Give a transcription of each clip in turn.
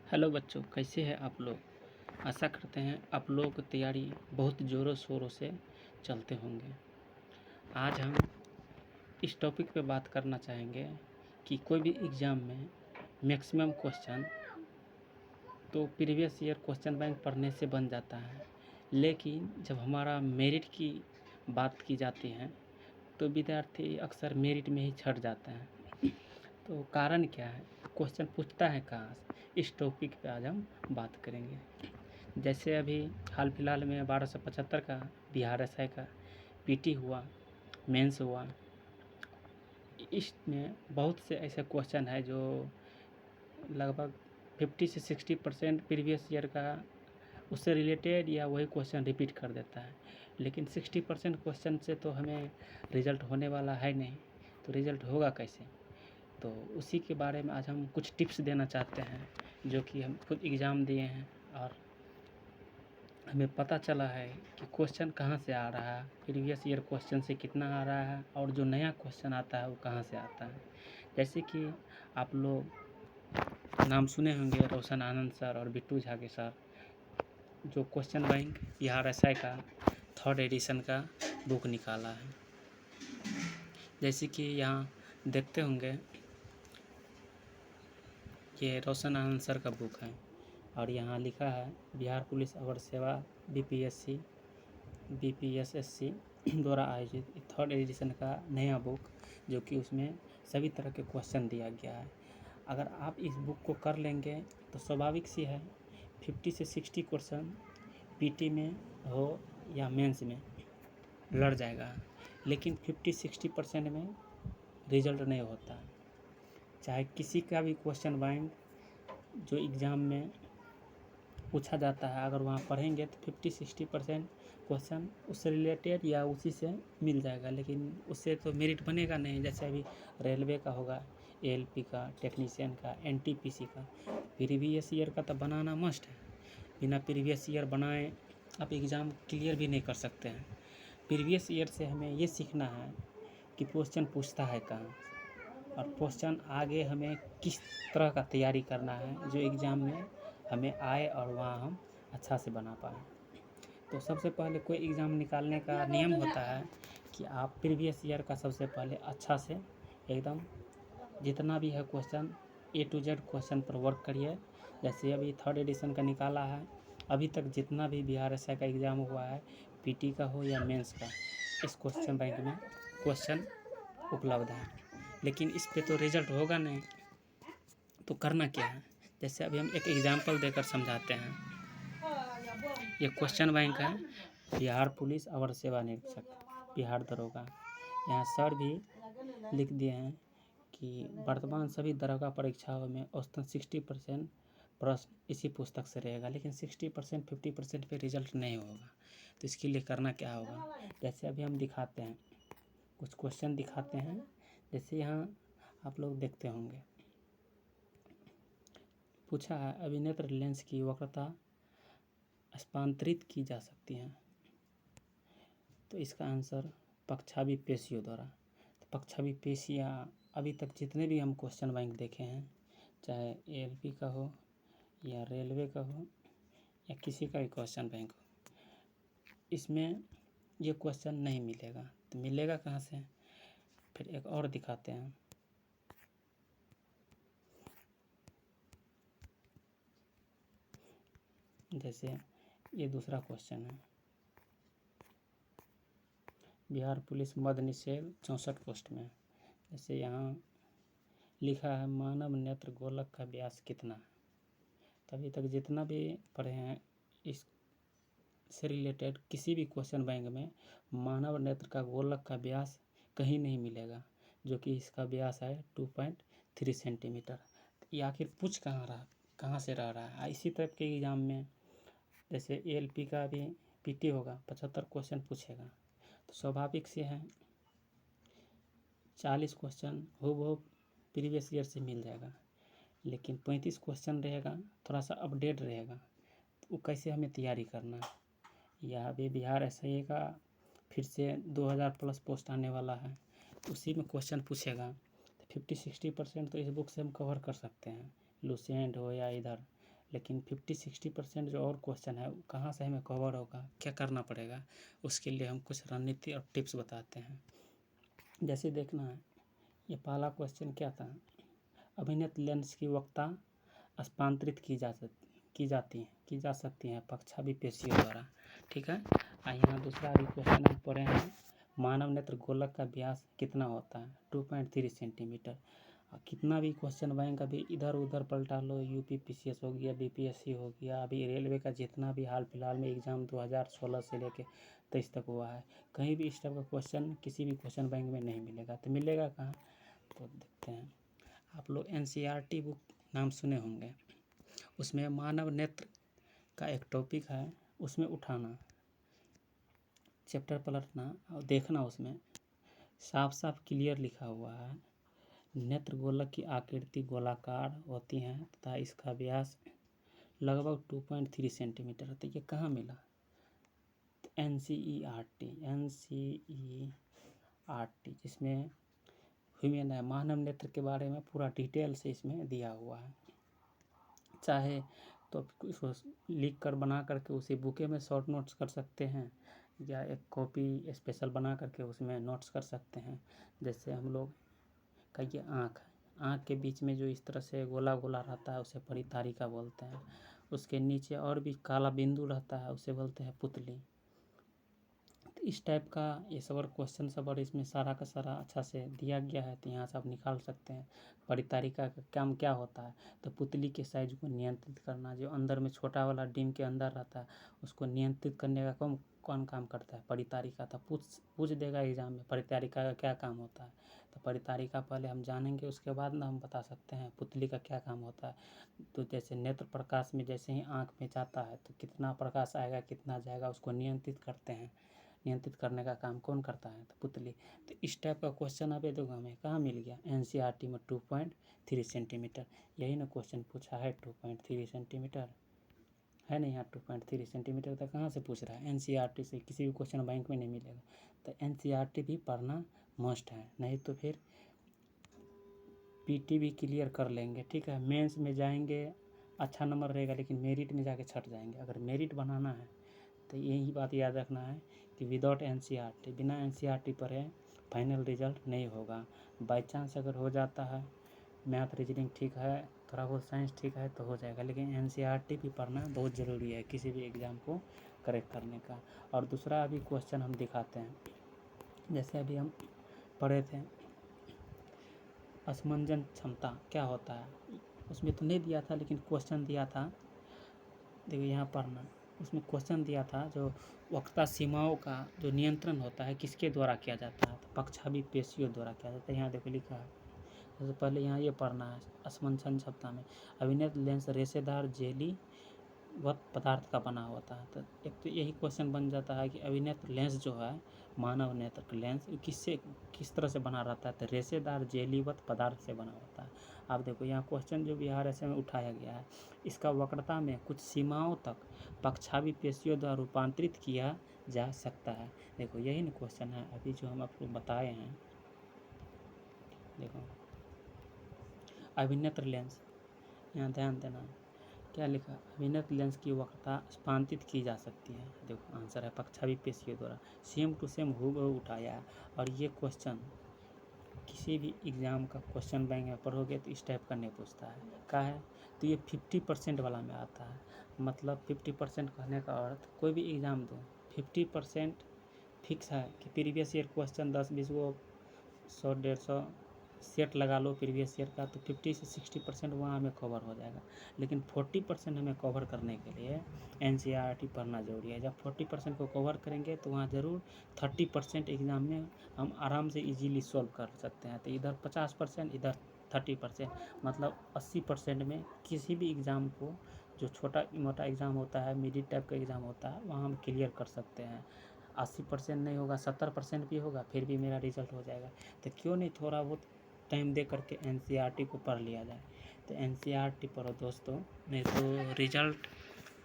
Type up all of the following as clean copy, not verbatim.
Hello बच्चों, कैसे हैं आप लोग। आशा करते हैं आप लोगों की तैयारी बहुत ज़ोरों शोरों से चलते होंगे। आज हम इस टॉपिक पे बात करना चाहेंगे कि कोई भी एग्ज़ाम में मैक्सिमम क्वेश्चन तो प्रीवियस ईयर क्वेश्चन बैंक पढ़ने से बन जाता है, लेकिन जब हमारा मेरिट की बात की जाती है तो विद्यार्थी अक्सर मेरिट में ही छट जाता है। तो कारण क्या है, क्वेश्चन पूछता है कहाँ से, इस टॉपिक पे आज हम बात करेंगे। जैसे अभी हाल फिलहाल में 1275 का बिहार एसआई का पीटी हुआ, मेंस हुआ, इसमें बहुत से ऐसे क्वेश्चन है जो लगभग 50 से 60% प्रीवियस ईयर का उससे रिलेटेड या वही क्वेश्चन रिपीट कर देता है। लेकिन 60% क्वेश्चन से तो हमें रिज़ल्ट होने वाला है नहीं, तो रिज़ल्ट होगा कैसे। तो उसी के बारे में आज हम कुछ टिप्स देना चाहते हैं, जो कि हम खुद एग्ज़ाम दिए हैं और हमें पता चला है कि क्वेश्चन कहाँ से आ रहा है, प्रीवियस ईयर क्वेश्चन से कितना आ रहा है और जो नया क्वेश्चन आता है वो कहाँ से आता है। जैसे कि आप लोग नाम सुने होंगे रोशन आनंद सर और बिट्टू झा के सर, जो क्वेश्चन बैंक बिहार एसआई का 3rd एडिशन का बुक निकाला है। जैसे कि यहाँ देखते होंगे, ये रोशन आनंद सर का बुक है और यहाँ लिखा है बिहार पुलिस अवर सेवा बीपीएसएससी द्वारा आयोजित 3rd एडिशन का नया बुक, जो कि उसमें सभी तरह के क्वेश्चन दिया गया है। अगर आप इस बुक को कर लेंगे तो स्वाभाविक सी है 50 से 60 क्वेश्चन पीटी में हो या मेंस में लड़ जाएगा, लेकिन 50-60% में रिजल्ट नहीं होता। चाहे किसी का भी क्वेश्चन बैंक जो एग्ज़ाम में पूछा जाता है, अगर वहाँ पढ़ेंगे तो 50-60% क्वेश्चन उससे रिलेटेड या उसी से मिल जाएगा, लेकिन उससे तो मेरिट बनेगा नहीं। जैसे अभी रेलवे का होगा, एएलपी का, टेक्नीशियन का, एनटीपीसी का, प्रीवियस ईयर का तो बनाना मस्ट है। बिना प्रीवियस ईयर बनाए आप एग्ज़ाम क्लियर भी नहीं कर सकते हैं। प्रीवियस ईयर से हमें ये सीखना है कि क्वेश्चन पूछता है कहाँ, और क्वेश्चन आगे हमें किस तरह का तैयारी करना है जो एग्ज़ाम में हमें आए और वहाँ हम अच्छा से बना पाएँ। तो सबसे पहले कोई एग्ज़ाम निकालने का नियम होता है कि आप प्रीवियस ईयर का सबसे पहले अच्छा से एकदम जितना भी है question A to Z question पर वर्क करिए। जैसे अभी 3rd एडिशन का निकाला है, अभी तक जितना भी बिहार एसआई का एग्ज़ाम हुआ है, पीटी का हो या मेंस का, इस क्वेश्चन बैंक में क्वेश्चन उपलब्ध है, लेकिन इस पे तो रिज़ल्ट होगा नहीं। तो करना क्या है, जैसे अभी हम एक एग्जांपल देकर समझाते हैं। ये क्वेश्चन बैंक है बिहार पुलिस अवर सेवा निरीक्षक बिहार दरोगा। यहाँ सर भी लिख दिए हैं कि वर्तमान सभी दरोगा परीक्षाओं में औसतन 60% प्रश्न इसी पुस्तक से रहेगा, लेकिन 60% 50% पे रिजल्ट नहीं होगा। तो इसके लिए करना क्या होगा, जैसे अभी हम दिखाते हैं, कुछ क्वेश्चन दिखाते हैं। जैसे यहाँ आप लोग देखते होंगे, पूछा है अभिनेत्र लेंस की वक्रता स्थानांतरित की जा सकती है, तो इसका आंसर पक्षावी पेशियों द्वारा। तो पक्षावी पेशियाँ अभी तक जितने भी हम क्वेश्चन बैंक देखे हैं, चाहे एएलपी का हो या रेलवे का हो या किसी का भी क्वेश्चन बैंक हो, इसमें ये क्वेश्चन नहीं मिलेगा। तो मिलेगा कहाँ से, फिर एक और दिखाते हैं। जैसे ये दूसरा क्वेश्चन है, बिहार पुलिस मद निषेध 64 पोस्ट में। जैसे यहाँ लिखा है मानव नेत्र गोलक का व्यास कितना है। तभी तक जितना भी पढ़े हैं इससे रिलेटेड किसी भी क्वेश्चन बैंक में मानव नेत्र का गोलक का व्यास कहीं नहीं मिलेगा, जो कि इसका व्यास है 2.3 सेंटीमीटर। ये आखिर पूछ कहाँ से रह रहा है। इसी टाइप के एग्ज़ाम में जैसे एएलपी का भी पीटी होगा, 75 क्वेश्चन पूछेगा, तो स्वाभाविक से है 40 क्वेश्चन हूबहू प्रीवियस ईयर से मिल जाएगा, लेकिन 35 क्वेश्चन रहेगा थोड़ा सा अपडेट रहेगा। तो वो कैसे हमें तैयारी करना है। यह भी बिहार एसआई का फिर से 2000 प्लस पोस्ट आने वाला है, उसी में क्वेश्चन पूछेगा। तो 50-60% तो इस बुक से हम कवर कर सकते हैं, लुसेंट हो या इधर लेकिन 50-60% जो और क्वेश्चन है कहाँ से हमें कवर होगा, क्या करना पड़ेगा, उसके लिए हम कुछ रणनीति और टिप्स बताते हैं। जैसे देखना है, ये पहला क्वेश्चन क्या था, अभिनीत लेंस की वक्रता स्थानांतरित की जा सकती है पक्षाभि पेशियों द्वारा। ठीक है। यहाँ दूसरा भी क्वेश्चन हम पढ़े हैं, मानव नेत्र गोलक का व्यास कितना होता है, 2.3 सेंटीमीटर। कितना भी क्वेश्चन बैंक अभी इधर उधर पलटा लो, यूपीपीसीएस हो गया, बीपीएससी हो गया, अभी रेलवे का जितना भी हाल फिलहाल में एग्जाम 2016 से लेके 23 तक हुआ है, कहीं भी इस टाइप का क्वेश्चन किसी भी क्वेश्चन बैंक में नहीं मिलेगा। तो मिलेगा कहाँ, तो देखते हैं। आप लोग एनसीईआरटी बुक नाम सुने होंगे, उसमें मानव नेत्र का एक टॉपिक है, उसमें उठाना, चैप्टर पलटना और देखना, उसमें साफ साफ क्लियर लिखा हुआ है, नेत्र गोलक की आकृति गोलाकार होती है तथा इसका व्यास लगभग 2.3 सेंटीमीटर। तो ये कहाँ मिला, तो एनसीईआरटी जिसमें ह्यूमन है, मानव नेत्र के बारे में पूरा डिटेल से इसमें दिया हुआ है। चाहे तो इसको लिख कर बना करके उसी बुके में शॉर्ट नोट्स कर सकते हैं, या एक कॉपी स्पेशल बना करके उसमें नोट्स कर सकते हैं। जैसे हम लोग का ये आँख के बीच में जो इस तरह से गोला गोला रहता है उसे परितारिका बोलते हैं। उसके नीचे और भी काला बिंदु रहता है उसे बोलते हैं पुतली। तो इस टाइप का ये सब और क्वेश्चन सब और इसमें सारा का सारा अच्छा से दिया गया है, तो यहाँ से आप निकाल सकते हैं। परितारिका का काम क्या होता है, तो पुतली के साइज को नियंत्रित करना, जो अंदर में छोटा वाला डिम के अंदर रहता है उसको नियंत्रित करने का कौन काम करता है, परितारिका। था पूछ देगा एग्जाम में परितारिका का क्या काम होता है, तो परितारिका पहले हम जानेंगे, उसके बाद ना हम बता सकते हैं पुतली का क्या काम होता है। तो जैसे नेत्र प्रकाश में जैसे ही आँख में जाता है तो कितना प्रकाश आएगा कितना जाएगा उसको नियंत्रित करते हैं, नियंत्रित करने का काम कौन करता है, तो पुतली। तो इस टाइप का क्वेश्चन अभी देखो हमें कहाँ मिल गया, एनसीईआरटी में 2.3 सेंटीमीटर। यही ना क्वेश्चन पूछा है, 2.3 सेंटीमीटर है ना, यहाँ 2.3 सेंटीमीटर तक कहाँ से पूछ रहा है, एनसीईआरटी से। किसी भी क्वेश्चन बैंक में नहीं मिलेगा, तो एनसीईआरटी भी पढ़ना मस्ट है, नहीं तो फिर पीटी भी क्लियर कर लेंगे। ठीक है, मेंस में जाएंगे अच्छा नंबर रहेगा, लेकिन मेरिट में जाके छट जाएंगे। अगर मेरिट बनाना है तो यही बात याद रखना है कि विदाउट एनसीईआरटी, बिना एनसीईआरटी पढ़े फाइनल रिजल्ट नहीं होगा। बाई चांस अगर हो जाता है, मैथ रीजनिंग ठीक है, थोड़ा बहुत साइंस ठीक है तो हो जाएगा, लेकिन एनसीईआरटी भी पढ़ना बहुत ज़रूरी है किसी भी एग्ज़ाम को करेक्ट करने का। और दूसरा अभी क्वेश्चन हम दिखाते हैं, जैसे अभी हम पढ़े थे असमंजन क्षमता क्या होता है, उसमें तो नहीं दिया था लेकिन क्वेश्चन दिया था, देखो यहाँ पढ़ना, उसमें क्वेश्चन दिया था जो वक्रता सीमाओं का जो नियंत्रण होता है किसके द्वारा किया जाता है, तो पक्षाभि पेशियों द्वारा किया जाता है। यहाँ देखो लिखा है, सबसे पहले यहाँ ये पढ़ना है, असमंजन क्षमता में अभिनत लेंस रेशेदार जेली वत पदार्थ का बना होता है। तो एक तो यही क्वेश्चन बन जाता है कि अभिनेत्र लेंस जो है, मानव नेत्र लेंस किस तरह से बना रहता है, तो रेशेदार जेलीवत पदार्थ से बना होता है। आप देखो यहाँ क्वेश्चन जो बिहार ऐसे में उठाया गया है, इसका वक्रता में कुछ सीमाओं तक पक्षाभि पेशियों द्वारा रूपांतरित किया जा सकता है। देखो यही ना क्वेश्चन है अभी जो हम आपको बताए हैं। देखो अभिनेत्र लेंस, यहाँ ध्यान देना क्या लिखा, अभिनत लेंस की वक्रता स्थानांतरित की जा सकती है। देखो आंसर है पक्षाभि पेशियों द्वारा, सेम टू सेम हूबहू उठाया है। और ये क्वेश्चन किसी भी एग्ज़ाम का क्वेश्चन बैंक में पढ़ोगे तो इस टाइप का नहीं पूछता है, क्या है, तो ये 50% वाला में आता है। मतलब 50% कहने का अर्थ कोई भी एग्ज़ाम दो 50% फिक्स है कि प्रीवियस ईयर क्वेश्चन 10-20 को 100-150 सेट लगा लो प्रीवियस ईयर का, तो 50 से 60% वहाँ हमें कवर हो जाएगा। लेकिन 40% हमें कवर करने के लिए एनसीईआरटी पढ़ना ज़रूरी है। जब 40% को कवर करेंगे तो वहाँ ज़रूर 30% एग्ज़ाम में हम आराम से इजीली सॉल्व कर सकते हैं। तो इधर 50% इधर 30%, मतलब 80% में किसी भी एग्ज़ाम को जो छोटा मोटा एग्ज़ाम होता है, मिडिल टाइप का एग्ज़ाम होता है, वहाँ हम क्लियर कर सकते हैं। 80% नहीं होगा 70% भी होगा फिर भी मेरा रिजल्ट हो जाएगा। तो क्यों नहीं थोड़ा बहुत टाइम दे करके एनसीईआरटी को पढ़ लिया जाए। तो एनसीईआरटी पढ़ो दोस्तों, नहीं तो रिजल्ट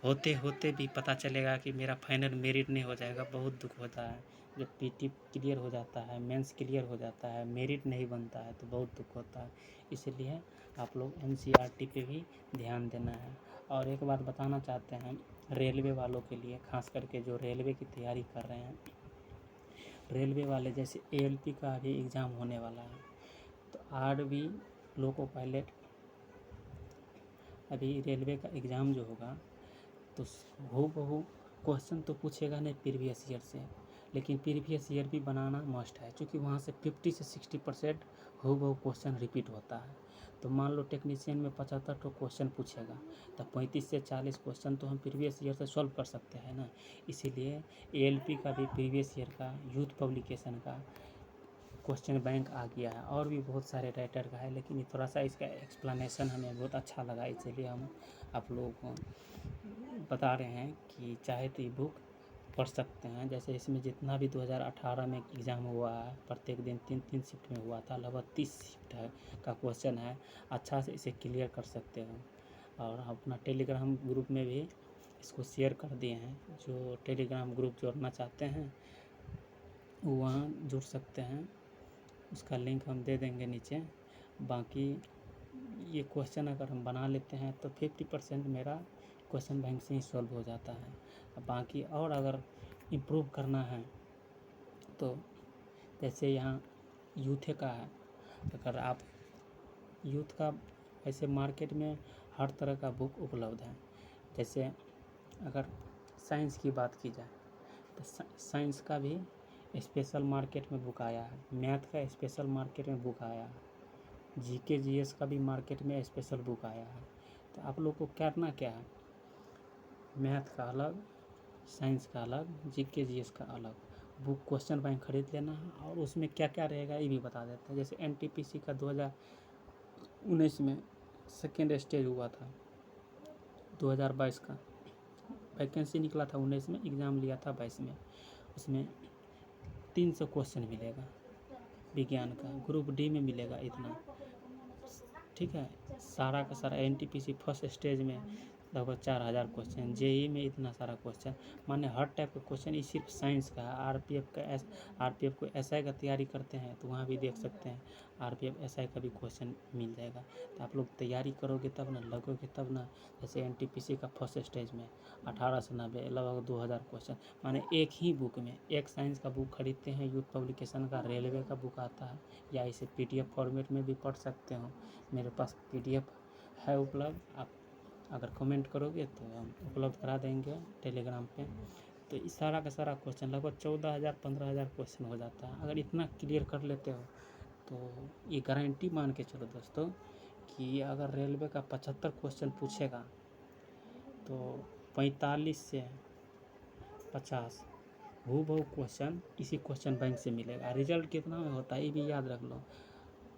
होते होते भी पता चलेगा कि मेरा फाइनल मेरिट नहीं हो जाएगा, बहुत दुख होता है। जब पीटी क्लियर हो जाता है, मेंस क्लियर हो जाता है, मेरिट नहीं बनता है तो बहुत दुख होता है। इसलिए आप लोग एनसीईआरटी पे भी ध्यान देना है। और एक बात बताना चाहते हैं रेलवे वालों के लिए, खास करके जो रेलवे की तैयारी कर रहे हैं, रेलवे वाले जैसे ALP का भी एग्ज़ाम होने वाला है, तो RB लोको पायलट अभी रेलवे का एग्ज़ाम जो होगा तो हूबहू क्वेश्चन तो पूछेगा नहीं प्रीवियस ईयर से, लेकिन प्रीवियस ईयर भी बनाना मस्ट है, क्योंकि वहाँ से 50 से 60% हूबहू क्वेश्चन रिपीट होता है। तो मान लो टेक्नीशियन में 75 तो क्वेश्चन पूछेगा, तो 35 से 40 क्वेश्चन तो हम प्रीवियस ईयर से सॉल्व कर सकते हैं ना। इसीलिए ALP का भी प्रीवियस ईयर का यूथ पब्लिकेशन का क्वेश्चन बैंक आ गया है, और भी बहुत सारे राइटर का है, लेकिन ये थोड़ा सा इसका एक्सप्लेनेशन हमें बहुत अच्छा लगा, इसलिए हम आप लोगों को बता रहे हैं कि चाहे तो ये बुक पढ़ सकते हैं। जैसे इसमें जितना भी 2018 में एग्ज़ाम हुआ है, प्रत्येक दिन 3-3 शिफ्ट में हुआ था, लगभग 30 शिफ्ट है का क्वेश्चन है, अच्छा से इसे क्लियर कर सकते हो। और अपना टेलीग्राम ग्रुप में भी इसको शेयर कर दिए हैं, जो टेलीग्राम ग्रुप जोड़ना चाहते हैं वो वहाँ जुड़ सकते हैं, उसका लिंक हम दे देंगे नीचे। बाकी ये क्वेश्चन अगर हम बना लेते हैं तो 50% मेरा क्वेश्चन बैंक से ही सॉल्व हो जाता है। बाकी और अगर इम्प्रूव करना है तो जैसे यहाँ यूथ का है, अगर आप यूथ का ऐसे मार्केट में हर तरह का बुक उपलब्ध है। जैसे अगर साइंस की बात की जाए तो साइंस का भी स्पेशल मार्केट में बुक आया है, मैथ का स्पेशल मार्केट में बुक आया है, GK GS का भी मार्केट में स्पेशल बुक आया है। तो आप लोग को करना क्या है, मैथ का अलग, साइंस का अलग, GK GS का अलग बुक क्वेश्चन बैंक खरीद लेना है, और उसमें क्या क्या रहेगा ये भी बता देते हैं। जैसे NTPC का 2019 में सेकेंड स्टेज हुआ था, 2022 का वैकेंसी निकला था 19 में, एग्ज़ाम लिया था 22 में, उसमें 300 क्वेश्चन मिलेगा विज्ञान का, ग्रुप D में मिलेगा इतना, ठीक है। सारा का सारा NTPC फर्स्ट स्टेज में लगभग 4000 क्वेश्चन, JEE में इतना सारा क्वेश्चन, माने हर टाइप का क्वेश्चन। ये सिर्फ साइंस का है। RPF को SI का तैयारी करते हैं तो वहाँ भी देख सकते हैं, RPF SI का भी क्वेश्चन मिल जाएगा। तो आप लोग तैयारी करोगे तब ना, लगोगे तब ना। जैसे NTPC का फर्स्ट स्टेज में 18 से 90 लगभग 2000 क्वेश्चन, माने एक ही बुक में, एक साइंस का बुक खरीदते हैं, यूथ पब्लिकेशन का, रेलवे का बुक आता है, या इसे PDF फॉर्मेट में भी पढ़ सकते हो। मेरे पास PDF है उपलब्ध, आप अगर कमेंट करोगे तो हम उपलब्ध करा देंगे टेलीग्राम पे। तो इस सारा का सारा क्वेश्चन लगभग 14,000-15,000 क्वेश्चन हो जाता है। अगर इतना क्लियर कर लेते हो तो ये गारंटी मान के चलो दोस्तों कि अगर रेलवे का 75 क्वेश्चन पूछेगा तो 45 से 50 हूबहू क्वेश्चन इसी क्वेश्चन बैंक से मिलेगा। रिजल्ट कितना में होता है ये भी याद रख लो,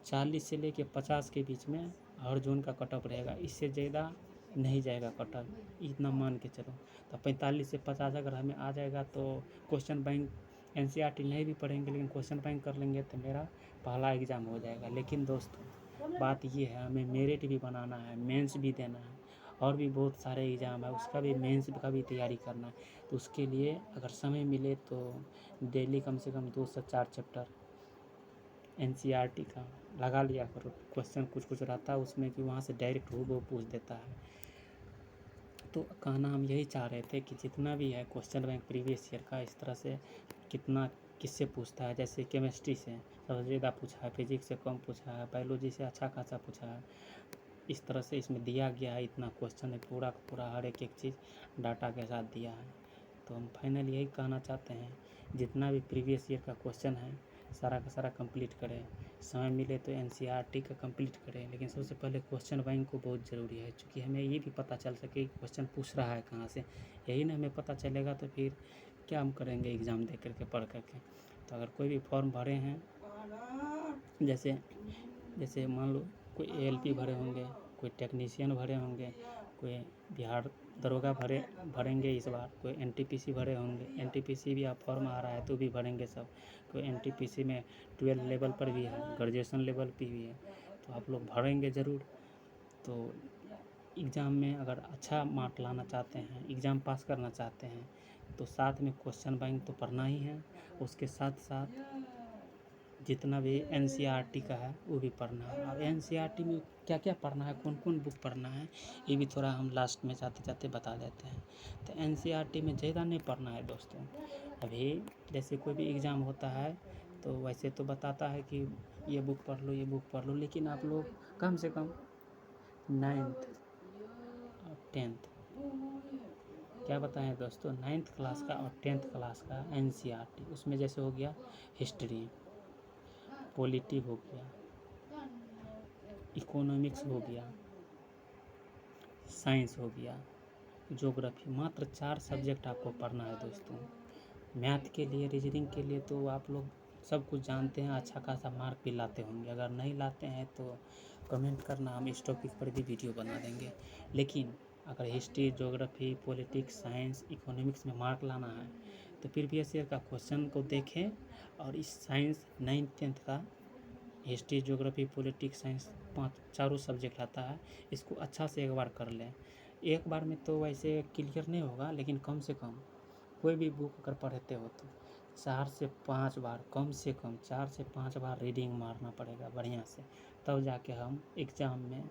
40 से लेके 50 के बीच में हर जोन का कट ऑफ रहेगा, इससे ज़्यादा नहीं जाएगा कट ऑफ, इतना मान के चलो। तो 45 से 50 अगर हमें आ जाएगा तो क्वेश्चन बैंक NCERT नहीं भी पढ़ेंगे, लेकिन क्वेश्चन बैंक कर लेंगे तो मेरा पहला एग्ज़ाम हो जाएगा। लेकिन दोस्तों बात ये है, हमें मेरिट भी बनाना है, मेंस भी देना है, और भी बहुत सारे एग्ज़ाम है, उसका भी मेंस का भी तैयारी करना है। तो उसके लिए अगर समय मिले तो डेली कम से कम 2 से 4 चैप्टर NCERT का लगा लिया करो। क्वेश्चन कुछ कुछ रहता है उसमें कि वहाँ से डायरेक्ट हूबहू पूछ देता है। तो कहना हम यही चाह रहे थे कि जितना भी है क्वेश्चन बैंक प्रीवियस ईयर का, इस तरह से कितना किससे पूछता है। जैसे केमिस्ट्री से सबसे ज़्यादा पूछा है, फिजिक्स से कम पूछा है, बायोलॉजी से अच्छा खासा पूछा है। इस तरह से इसमें दिया गया है, इतना क्वेश्चन है, पूरा का पूरा हर एक चीज़ डाटा के साथ दिया है। तो हम फाइनल यही कहना चाहते हैं, जितना भी प्रीवियस ईयर का क्वेश्चन है सारा का सारा कंप्लीट करें। समय मिले तो NCERT का कंप्लीट करें, लेकिन सबसे पहले क्वेश्चन बैंक को बहुत ज़रूरी है, क्योंकि हमें ये भी पता चल सके कि क्वेश्चन पूछ रहा है कहाँ से। यही ना हमें पता चलेगा तो फिर क्या हम करेंगे एग्ज़ाम दे करके, पढ़ करके। तो अगर कोई भी फॉर्म भरे हैं, जैसे जैसे मान लो कोई ALP भरे होंगे, कोई टेक्नीशियन भरे होंगे, कोई बिहार दरोगा भरेंगे इस बार, कोई NTPC भरे होंगे, NTPC भी आप फॉर्म आ रहा है तो भी भरेंगे सब। कोई NTPC में 12 लेवल पर भी है, ग्रेजुएशन लेवल पर भी है, तो आप लोग भरेंगे ज़रूर। तो एग्ज़ाम में अगर अच्छा मार्क लाना चाहते हैं, एग्ज़ाम पास करना चाहते हैं, तो साथ में क्वेश्चन बैंक तो पढ़ना ही है, उसके साथ साथ जितना भी एनसीईआरटी का है वो भी पढ़ना है। अब एनसीईआरटी में क्या क्या पढ़ना है, कौन कौन बुक पढ़ना है, ये भी थोड़ा हम लास्ट में जाते जाते बता देते हैं। तो एनसीईआरटी में ज़्यादा नहीं पढ़ना है दोस्तों। अभी जैसे कोई भी एग्ज़ाम होता है तो वैसे तो बताता है कि ये बुक पढ़ लो, ये बुक पढ़ लो, लेकिन आप लोग कम से कम 9th और 10th, क्या बताएं दोस्तों, 9th क्लास का और 10th क्लास का एनसीईआरटी, उसमें जैसे हो गया हिस्ट्री, पॉलिटी हो गया, इकोनॉमिक्स हो गया, साइंस हो गया, ज्योग्राफी, मात्र 4 सब्जेक्ट आपको पढ़ना है दोस्तों। मैथ के लिए, रीजनिंग के लिए तो आप लोग सब कुछ जानते हैं, अच्छा खासा मार्क भी लाते होंगे। अगर नहीं लाते हैं तो कमेंट करना, हम इस टॉपिक पर भी वीडियो बना देंगे। लेकिन अगर history, geography, politics, science, economics में मार्क लाना है तो प्रीवियस ईयर का क्वेश्चन को देखें, और इस साइंस 9th 10th का history, geography, politics, science 4 subject आता है, इसको अच्छा से एक बार कर लें। एक बार में तो वैसे क्लियर नहीं होगा, लेकिन कम से कम कोई भी बुक अगर पढ़ते हो तो 4 से 5 बार, कम से कम 4 से 5 बार रीडिंग मारना पड़ेगा बढ़िया से, तब जाके हम एग्ज़ाम में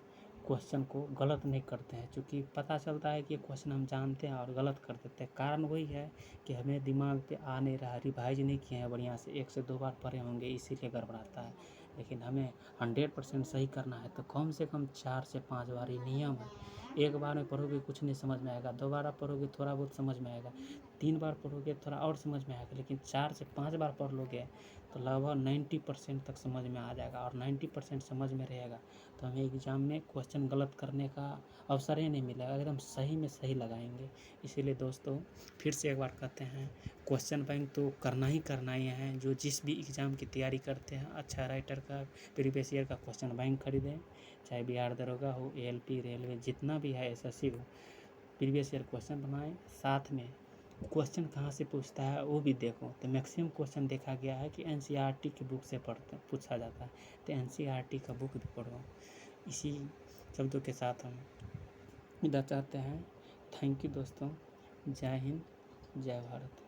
क्वेश्चन को गलत नहीं करते हैं। क्योंकि पता चलता है कि क्वेश्चन हम जानते हैं और गलत कर देते हैं, कारण वही है कि हमें दिमाग पे आ नहीं रहा, रिवाइज नहीं किए हैं बढ़िया से, 1 से 2 बार पढ़े होंगे इसीलिए गड़बड़ाता है। लेकिन हमें 100% सही करना है तो कम से कम 4 से 5 बार, ये नियम है। एक बार में पढ़ोगे कुछ नहीं समझ में आएगा, 2 बार पढ़ोगे थोड़ा बहुत समझ में आएगा, 3 बार पढ़ोगे थोड़ा और समझ में आएगा, लेकिन 4 से 5 बार पढ़ लोगे तो लगभग 90% तक समझ में आ जाएगा। और 90% समझ में रहेगा तो हमें एग्ज़ाम में क्वेश्चन गलत करने का अवसर ही नहीं मिलेगा, एकदम सही में सही लगाएंगे। इसीलिए दोस्तों फिर से एक बार कहते हैं, क्वेश्चन बैंक तो करना ही है। जो जिस भी एग्ज़ाम की तैयारी करते हैं, अच्छा राइटर का प्रीवियस ईयर का क्वेश्चन बैंक खरीदें, चाहे बिहार दरोगा हो, एएलपी, रेलवे, जितना भी है, एसएससी हो, प्रीवियस ईयर क्वेश्चन बनाएं। साथ में क्वेश्चन कहाँ से पूछता है वो भी देखो। तो मैक्सिमम क्वेश्चन देखा गया है कि एनसीईआरटी की बुक से पूछा जाता है, तो एनसीईआरटी का बुक भी पढ़ो। इसी शब्दों के साथ हम इधर चाहते हैं। थैंक यू दोस्तों। जय हिंद, जय भारत।